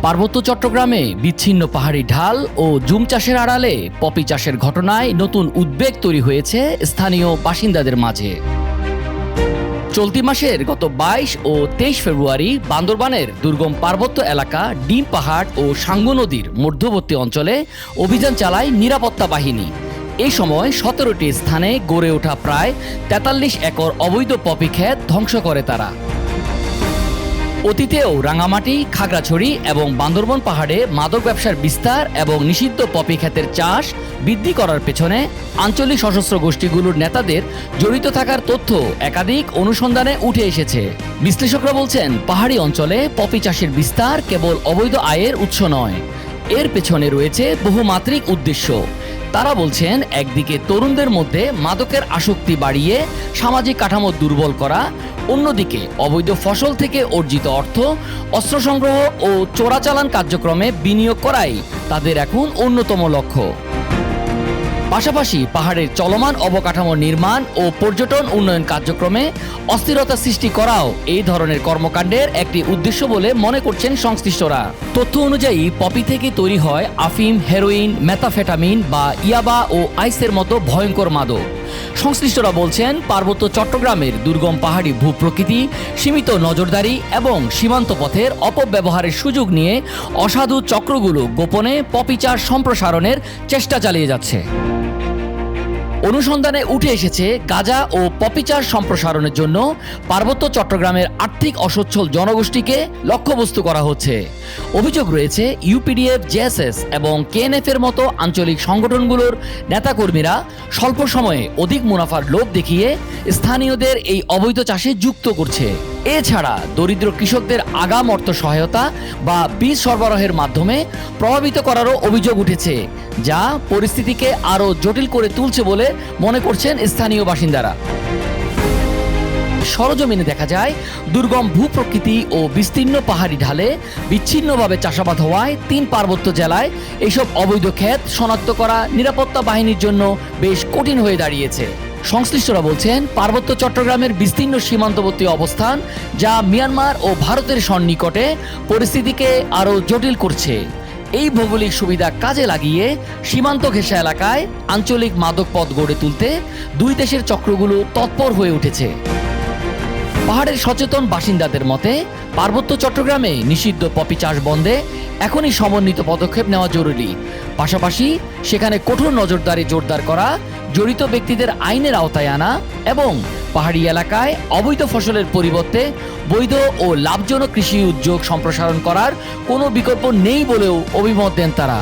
পার্বত্য চট্টগ্রামে বিচ্ছিন্ন পাহাড়ি ঢাল ও জুম চাষের আড়ালে পপি চাষের ঘটনায় নতুন উদ্বেগ তৈরি হয়েছে স্থানীয় বাসিন্দাদের মাঝে। চলতি মাসের গত 22 ও 23 ফেব্রুয়ারি বান্দরবানের দুর্গম পার্বত্য এলাকা ডিম পাহাড় ও সাঙ্গু নদীর মধ্যবর্তী অঞ্চলে অভিযান চালায় নিরাপত্তা বাহিনী। এই সময় 17টি স্থানে গড়ে ওঠা প্রায় 43 একর অবৈধ পপি ক্ষেত ধ্বংস করে তারা। অতীতেও রাঙামাটি, খাগড়াছড়ি এবং বান্দরবন পাহাড়ে মাদক ব্যবসার বিস্তার এবং নিষিদ্ধ পপি ক্ষেতের চাষ বৃদ্ধি করার পেছনে আঞ্চলিক সশস্ত্র গোষ্ঠীগুলোর নেতাদের জড়িত থাকার তথ্য একাধিক অনুসন্ধানে উঠে এসেছে। বিশ্লেষকরা বলছেন, পাহাড়ি অঞ্চলে পপি চাষের বিস্তার কেবল অবৈধ আয়ের উৎস নয়, এর পেছনে রয়েছে বহুমাত্রিক উদ্দেশ্য। তারা বলছেন, একদিকে তরুণদের মধ্যে মাদকের আসক্তি বাড়িয়ে সামাজিক কাঠামো দুর্বল করা, অন্যদিকে অবৈধ ফসল থেকে অর্জিত অর্থ অস্ত্র সংগ্রহ ও চোরাচালান কার্যক্রমে বিনিয়োগ করাই তাদের এখন অন্যতম লক্ষ্য। পাশাপাশি পাহাড়ের চলমান অবকাঠামো নির্মাণ ও পর্যটন উন্নয়ন কার্যক্রমে অস্থিরতা সৃষ্টি করাও এই ধরনের কর্মকাণ্ডের একটি উদ্দেশ্য বলে মনে করছেন সংশ্লিষ্টরা। তথ্য অনুযায়ী পপি থেকে তৈরি হয় আফিম, হেরোইন, মেথাফেটামিন বা ইয়াবা ও আইসের মতো ভয়ঙ্কর মাদক। সংশ্লিষ্টরা বলছেন, পার্বত্য চট্টগ্রামের দুর্গম পাহাড়ি ভূপ্রকৃতি, সীমিত নজরদারি এবং সীমান্ত পথের অপব্যবহারের সুযোগ নিয়ে অসাধু চক্রগুলো গোপনে পপি চাষ সম্প্রসারণের চেষ্টা চালিয়ে যাচ্ছে। অনুসন্ধানে উঠে এসেছে, গাঁজা ও পপি চাষ সম্প্রসারণের জন্য পার্বত্য চট্টগ্রামের আর্থিক অসচ্ছল জনগোষ্ঠীকে লক্ষ্যবস্তু করা হচ্ছে। অভিযোগ রয়েছে, ইউপিডিএফ, জেএসএস এবং কেএনএফ এর মতো আঞ্চলিক সংগঠনগুলোর নেতাকর্মীরা স্বল্প সময়ে অধিক মুনাফার লোভ দেখিয়ে স্থানীয়দের এই অবৈধ চাষে যুক্ত করছে। এছাড়া দরিদ্র কৃষকদের আগাম অর্থ সহায়তা বা বীজ সরবরাহের মাধ্যমে প্রভাবিত করারও অভিযোগ উঠেছে, যা পরিস্থিতিকে আরও জটিল করে তুলছে বলে মনে করছেন স্থানীয় বাসিন্দারা। সরজমিনে দেখা যায়, দুর্গম ভূপ্রকৃতি ও বিস্তীর্ণ পাহাড়ি ঢালে বিচ্ছিন্নভাবে চাষাবাদ হওয়ায় 3 পার্বত্য জেলায় এইসব অবৈধ ক্ষেত শনাক্ত করা নিরাপত্তা বাহিনীর জন্য বেশ কঠিন হয়ে দাঁড়িয়েছে। সংশ্লিষ্টরা বলছেন, পার্বত্য চট্টগ্রামের বিস্তীর্ণ সীমান্তবর্তী অবস্থান, যা মিয়ানমার ও ভারতের সন্নিকটে, পরিস্থিতিকে আরও জটিল করছে। এই ভৌগোলিক সুবিধা কাজে লাগিয়ে সীমান্ত ঘেঁষা এলাকায় আঞ্চলিক মাদক পথ গড়ে তুলতে দুই দেশের চক্রগুলো তৎপর হয়ে উঠেছে। পাহাড়ের সচেতন বাসিন্দাদের মতে, পার্বত্য চট্টগ্রামে নিষিদ্ধ পপি চাষ বন্ধে এখনই সমন্বিত পদক্ষেপ নেওয়া জরুরি। পাশাপাশি সেখানে কঠোর নজরদারি জোরদার করা, জড়িত ব্যক্তিদের আইনের আওতায় আনা এবং পাহাড়ি এলাকায় অবৈধ ফসলের পরিবর্তে বৈধ ও লাভজনক কৃষি উদ্যোগ সম্প্রসারণ করার কোনো বিকল্প নেই বলেও অভিমত দেন তারা।